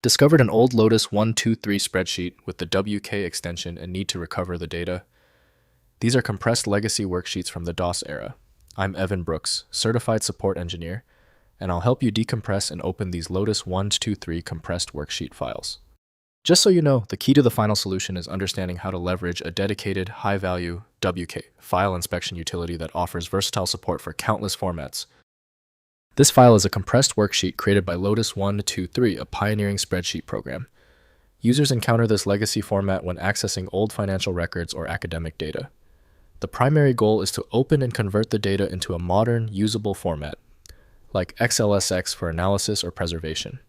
Discovered an old Lotus 123 spreadsheet with the WK extension and need to recover the data? These are compressed legacy worksheets from the DOS era. I'm Evan Brooks, Certified Support Engineer, and I'll help you decompress and open these Lotus 123 compressed worksheet files. Just so you know, the key to the final solution is understanding how to leverage a dedicated, high-value WK file inspection utility that offers versatile support for countless formats. This file is a compressed worksheet created by Lotus 123, a pioneering spreadsheet program. Users encounter this legacy format when accessing old financial records or academic data. The primary goal is to open and convert the data into a modern, usable format, like XLSX for analysis or preservation.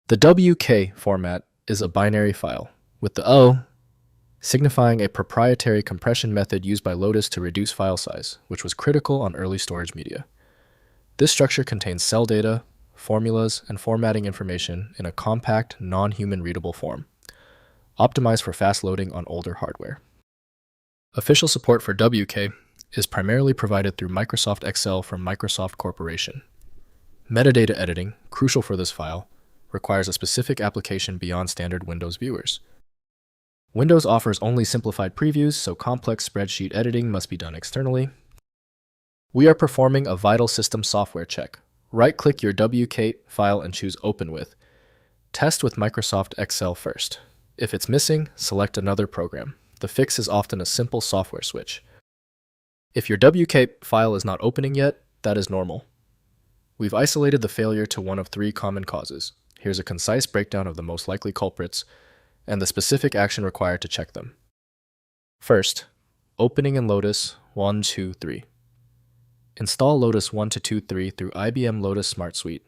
The WK format is a binary file, with the O signifying a proprietary compression method used by Lotus to reduce file size, which was critical on early storage media. This structure contains cell data, formulas, and formatting information in a compact, non-human-readable form, optimized for fast loading on older hardware. Official support for WK is primarily provided through Microsoft Excel from Microsoft Corporation. Metadata editing, crucial for this file, requires a specific application beyond standard Windows viewers. Windows offers only simplified previews, so complex spreadsheet editing must be done externally. We are performing a vital system software check. Right-click your WK file and choose Open With. Test with Microsoft Excel first. If it's missing, select another program. The fix is often a simple software switch. If your WK file is not opening yet, that is normal. We've isolated the failure to one of three common causes. Here's a concise breakdown of the most likely culprits and the specific action required to check them. First, opening in Lotus 123. Install Lotus 123 through IBM Lotus Smart Suite,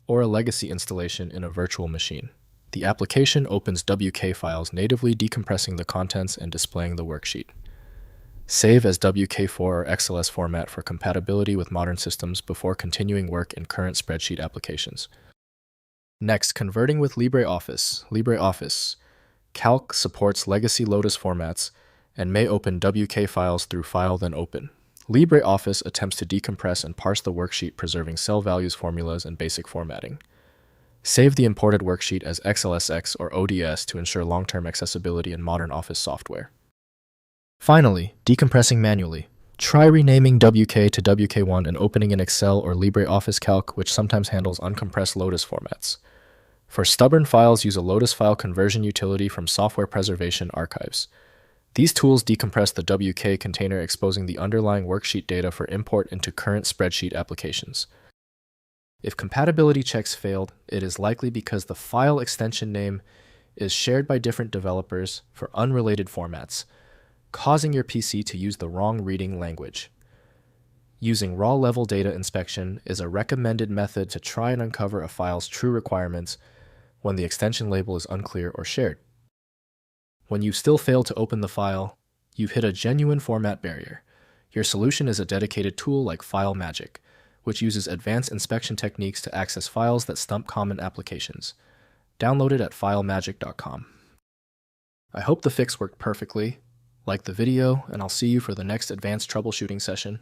or a legacy installation in a virtual machine. The application opens WK files natively, decompressing the contents and displaying the worksheet. Save as WK4 or XLS format for compatibility with modern systems before continuing work in current spreadsheet applications. Next, converting with LibreOffice. LibreOffice Calc supports legacy Lotus formats and may open WK files through File then Open. LibreOffice attempts to decompress and parse the worksheet, preserving cell values, formulas, and basic formatting. Save the imported worksheet as XLSX or ODS to ensure long-term accessibility in modern Office software. Finally, decompressing manually. Try renaming WK to WK1 and opening in Excel or LibreOffice Calc, which sometimes handles uncompressed Lotus formats. For stubborn files, use a Lotus file conversion utility from Software Preservation Archives. These tools decompress the WK container, exposing the underlying worksheet data for import into current spreadsheet applications. If compatibility checks failed, it is likely because the file extension name is shared by different developers for unrelated formats, causing your PC to use the wrong reading language. Using raw-level data inspection is a recommended method to try and uncover a file's true requirements when the extension label is unclear or shared. When you still fail to open the file, you've hit a genuine format barrier. Your solution is a dedicated tool like File Magic, which uses advanced inspection techniques to access files that stump common applications. Download it at filemagic.com. I hope the fix worked perfectly. Like the video, and I'll see you for the next advanced troubleshooting session.